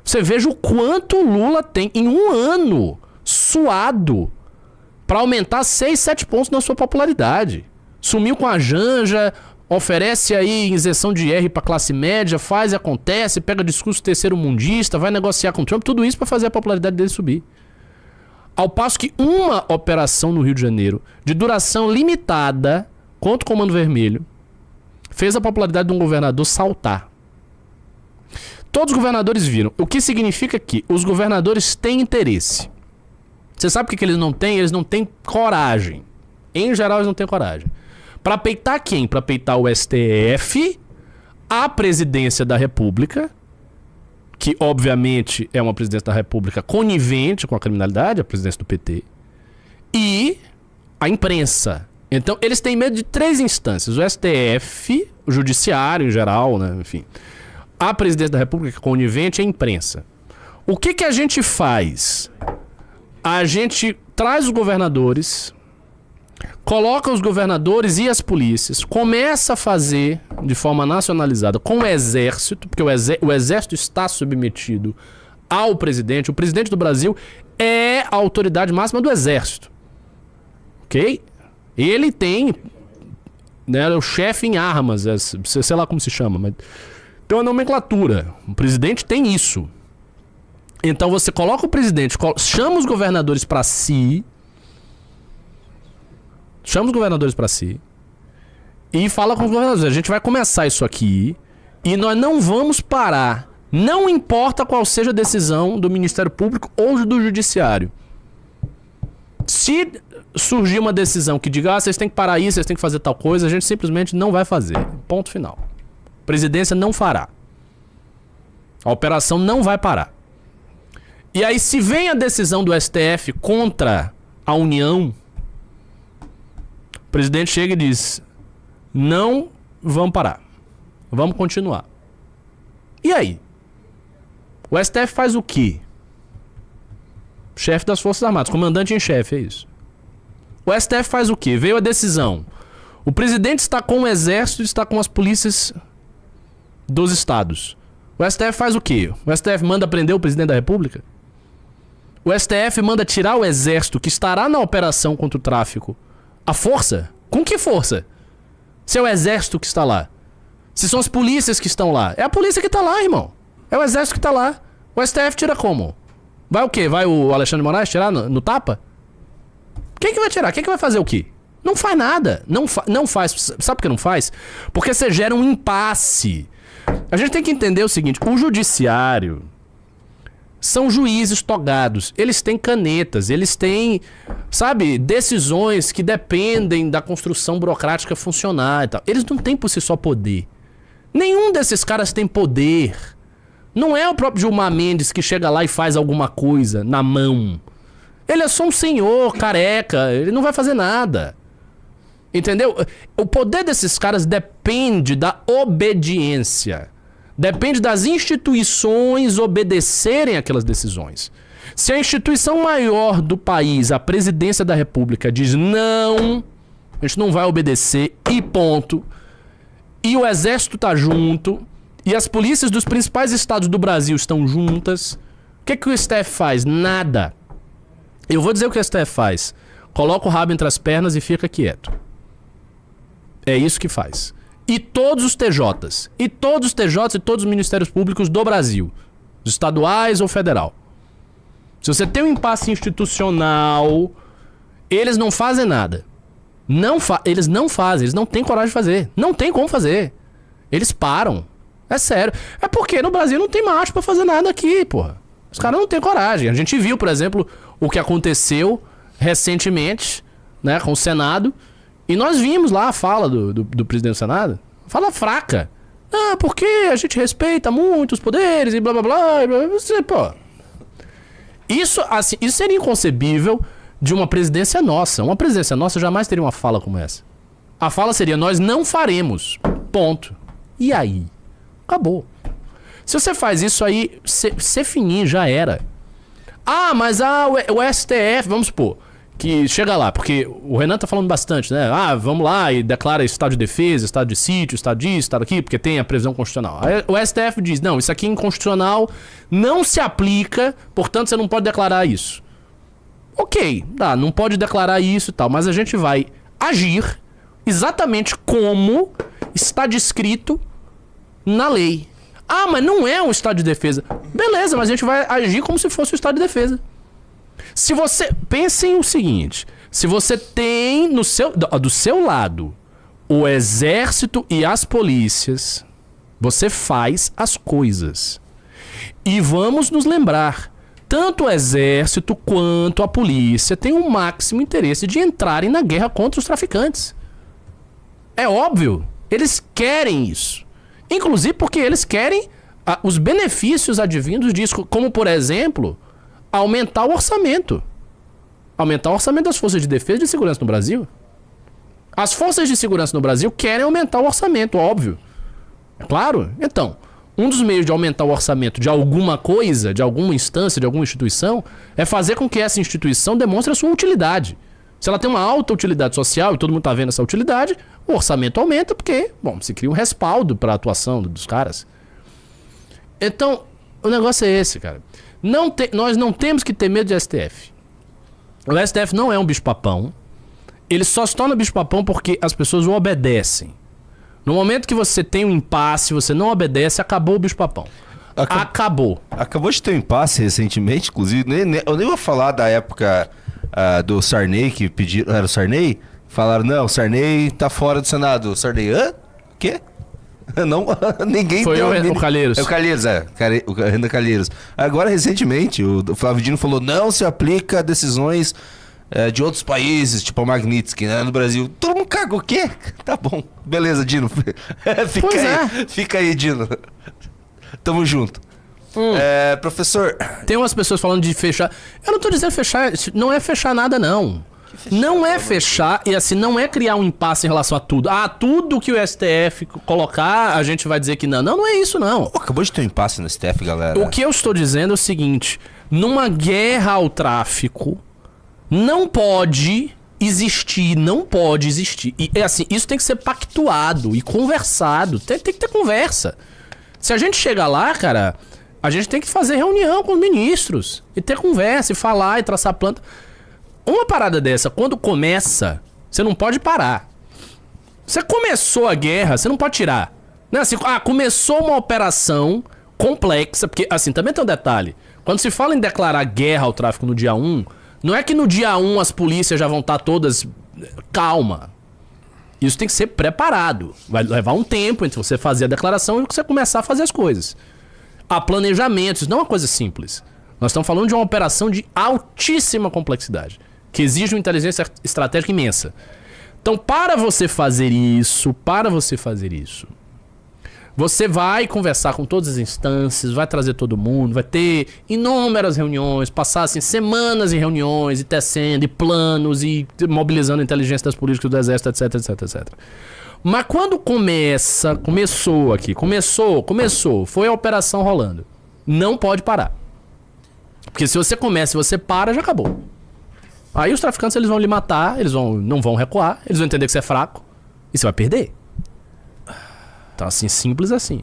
Você veja o quanto o Lula tem em um ano suado para aumentar 6, 7 pontos na sua popularidade. Sumiu com a Janja, oferece aí isenção de IR para classe média, faz e acontece, pega discurso terceiro-mundista, vai negociar com o Trump, tudo isso para fazer a popularidade dele subir. Ao passo que uma operação no Rio de Janeiro, de duração limitada, contra o Comando Vermelho, fez a popularidade de um governador saltar. Todos os governadores viram. O que significa que os governadores têm interesse. Você sabe o que eles não têm? Eles não têm coragem. Em geral, eles não têm coragem. Para peitar quem? Para peitar o STF, a presidência da República, que obviamente é uma presidência da República conivente com a criminalidade, a presidência do PT, e a imprensa. Então, eles têm medo de 3 instâncias. O STF, o Judiciário em geral, né? Enfim. A presidência da República conivente e a imprensa. O que a gente faz? A gente traz os governadores, coloca os governadores e as polícias, começa a fazer de forma nacionalizada com o exército, porque o exército está submetido ao presidente. O presidente do Brasil é a autoridade máxima do exército. Ok? Ele tem, né, o chefe em armas, sei lá como se chama, mas tem uma nomenclatura. O presidente tem isso. Então você coloca o presidente, chama os governadores para si, e fala com os governadores. A gente vai começar isso aqui e nós não vamos parar. Não importa qual seja a decisão do Ministério Público ou do Judiciário. Se surgir uma decisão que diga, vocês têm que parar isso, vocês têm que fazer tal coisa, a gente simplesmente não vai fazer. Ponto final. A presidência não fará. A operação não vai parar. E aí, se vem a decisão do STF contra a União, o presidente chega e diz, não vamos parar. Vamos continuar. E aí? O STF faz o quê? Chefe das Forças Armadas, comandante em chefe, é isso. O STF faz o quê? Veio a decisão. O presidente está com o exército e está com as polícias dos estados. O STF faz o quê? O STF manda prender o presidente da República? O STF manda tirar o exército que estará na operação contra o tráfico. A força? Com que força? Se é o exército que está lá. Se são as polícias que estão lá. É a polícia que está lá, irmão. É o exército que está lá. O STF tira como? Vai o quê? Vai o Alexandre de Moraes tirar no tapa? Quem que vai tirar? Quem que vai fazer o quê? Não faz nada. Não faz. Sabe por que não faz? Porque você gera um impasse. A gente tem que entender o seguinte. O judiciário são juízes togados. Eles têm canetas. Eles têm, sabe, decisões que dependem da construção burocrática funcionar e tal. Eles não têm por si só poder. Nenhum desses caras tem poder. Não é o próprio Gilmar Mendes que chega lá e faz alguma coisa na mão. Ele é só um senhor careca. Ele não vai fazer nada. Entendeu? O poder desses caras depende da obediência. Depende das instituições obedecerem aquelas decisões. Se a instituição maior do país, a presidência da República, diz não, a gente não vai obedecer e ponto. E o exército tá junto. E as polícias dos principais estados do Brasil estão juntas. O que o STF faz? Nada. Eu vou dizer o que o STF faz. Coloca o rabo entre as pernas e fica quieto. É isso que faz. E todos os TJs. E todos os ministérios públicos do Brasil. Estaduais ou federal. Se você tem um impasse institucional, eles não fazem nada. Eles não fazem. Eles não têm coragem de fazer. Não tem como fazer. Eles param. É sério. É porque no Brasil não tem macho pra fazer nada aqui, porra. Os caras não têm coragem. A gente viu, por exemplo, o que aconteceu recentemente, né, com o Senado. E nós vimos lá a fala do presidente do Senado. Fala fraca. Ah, porque a gente respeita muito os poderes e blá blá blá. Pô. Isso seria inconcebível de uma presidência nossa. Uma presidência nossa jamais teria uma fala como essa. A fala seria, nós não faremos. Ponto. E aí? Acabou. Se você faz isso aí, ser fininho já era. Ah, mas o STF, vamos supor, que chega lá, porque o Renan tá falando bastante, né? Ah, vamos lá e declara estado de defesa, estado de sítio, estado disso, estado aqui, porque tem a previsão constitucional. Aí o STF diz, não, isso aqui é inconstitucional, não se aplica, portanto você não pode declarar isso. Ok, não pode declarar isso e tal, mas a gente vai agir exatamente como está descrito na lei. Ah, mas não é um estado de defesa. Beleza, mas a gente vai agir como se fosse um estado de defesa. Se você... Pensem o seguinte. Se você tem do seu lado o exército e as polícias, você faz as coisas. E vamos nos lembrar, tanto o exército quanto a polícia têm o máximo interesse de entrarem na guerra contra os traficantes. É óbvio. Eles querem isso. Inclusive porque eles querem os benefícios advindos disso, como, por exemplo, aumentar o orçamento. Aumentar o orçamento das forças de defesa e de segurança no Brasil. As forças de segurança no Brasil querem aumentar o orçamento, óbvio. É claro. Então, um dos meios de aumentar o orçamento de alguma coisa, de alguma instância, de alguma instituição, é fazer com que essa instituição demonstre a sua utilidade. Se ela tem uma alta utilidade social e todo mundo está vendo essa utilidade, o orçamento aumenta porque, bom, se cria um respaldo para a atuação dos caras. Então, o negócio é esse, cara. Nós não temos que ter medo de STF. O STF não é um bicho-papão. Ele só se torna bicho-papão porque as pessoas o obedecem. No momento que você tem um impasse, você não obedece, acabou o bicho-papão. Acabou. Acabou de ter um impasse recentemente, inclusive. Eu nem vou falar da época do Sarney, que pediram... Era o Sarney? Falaram, não, o Sarney tá fora do Senado. O Sarney, hã? O quê? Não, ninguém... Foi o Calheiros. É o Calheiros, o Renan Calheiros. Agora, recentemente, o Flávio Dino falou, não se aplica a decisões de outros países, tipo a Magnitsky, né? No Brasil. Todo mundo caga o quê? Tá bom. Beleza, Dino. Fica aí, Dino. Tamo junto. Professor... Tem umas pessoas falando de fechar... Eu não tô dizendo fechar... Não é fechar nada, não. Não é fechar e assim, não é criar um impasse em relação a tudo. Tudo que o STF colocar, a gente vai dizer que não. Não é isso, não. Acabou de ter um impasse no STF, galera. O que eu estou dizendo é o seguinte. Numa guerra ao tráfico, não pode existir. E é assim, isso tem que ser pactuado e conversado. Tem que ter conversa. Se a gente chegar lá, cara, a gente tem que fazer reunião com os ministros. E ter conversa, e falar, e traçar planta. Uma parada dessa, quando começa, você não pode parar. Você começou a guerra, você não pode tirar. Não é assim, começou uma operação complexa, porque, assim, também tem um detalhe. Quando se fala em declarar guerra ao tráfico no dia 1, não é que no dia 1 as polícias já vão estar todas... Calma. Isso tem que ser preparado. Vai levar um tempo entre você fazer a declaração e você começar a fazer as coisas. Há planejamentos, não é uma coisa simples. Nós estamos falando de uma operação de altíssima complexidade, que exige uma inteligência estratégica imensa. Então, para você fazer isso, você vai conversar com todas as instâncias, vai trazer todo mundo, vai ter inúmeras reuniões, passar assim, semanas em reuniões, e tecendo, e planos, e mobilizando a inteligência das políticas do exército, etc, etc, etc. Mas quando começou, foi a operação rolando. Não pode parar. Porque se você começa e você para, já acabou. Aí os traficantes eles vão lhe matar, não vão recuar, eles vão entender que você é fraco e você vai perder. Então assim, simples assim.